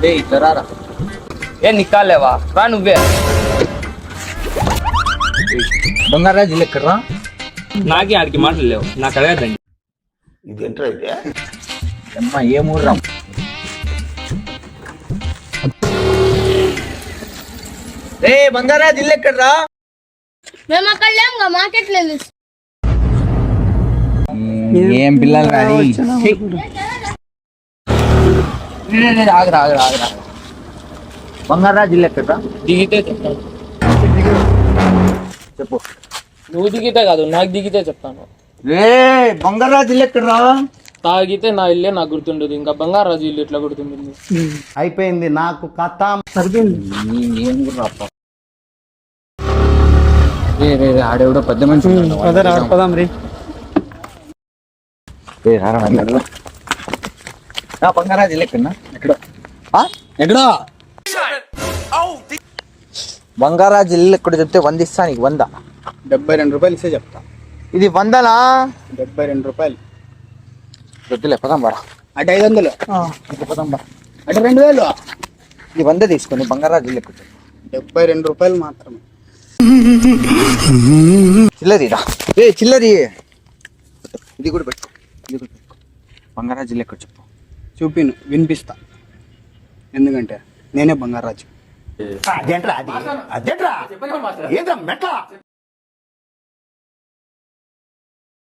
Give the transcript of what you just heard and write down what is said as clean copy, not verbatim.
ఇట్లా ఏ నిక్కాలేవా రా నువ్వే. బంగారాజు ఇల్లు ఎక్కడరా? నాకే ఆడికి మాటలు లేవు, నాకు అడగదండి. ఇదేంట్రా ఇదే? అమ్మా ఏ ఊర్రా? రే బంగారాజు ఇల్లు ఎక్కడరా? మేము అక్కడ లేముగా, మాకెట్లేదు. ఏం పిల్లలు రాని. ఆగరా ఆగరా ఆగరా. బంగారాజు ఇల్లు ఎక్కడరా? దిగితే చెప్తాను. చెప్పు. నువ్వు దిగితే కాదు, నాకు దిగితే చెప్తాను. రే బంగారాజు ఇల్లు ఎక్కడరా? తాగితే నా ఇల్లే నాకు గుర్తుండదు, ఇంకా బంగారాజు ఇల్లు ఎట్లా గుర్తుంటుంది? అయిపోయింది నాకు కథ. ఏం కూడా ఆడేవిడో పెద్ద మనిషి. బంగారాజు ఇల్లు ఎక్కడన్నా? ఎక్కడో బంగారాజు ఇల్లు ఎక్కడ చెప్తే 100 ఇస్తా నీకు. 100. 72 రూపాయలు ఇస్తే చెప్తా. ఇది 100నా? 72 రూపాయలు. వద్దులే పదాం బారా. అటు 500. ఇంకా పదాం బా. అటు 2000. ఇది 100 తీసుకొని బంగారాజు ఇల్లు ఎక్కువ 72 రూపాయలు మాత్రమే. చిల్లరిరా. ఏ చిల్లరి ఇది కూడా పెట్టుకో. ఇది కూడా పెట్టుకో. బంగారాజు ఇల్లు ఎక్కువ చెప్పు. చూపిను వినిపిస్తా, ఎందుకంటే నేనే బంగారాజు. అదేంట్రా అది? అదేంట్రా? ఏదో మెట్ల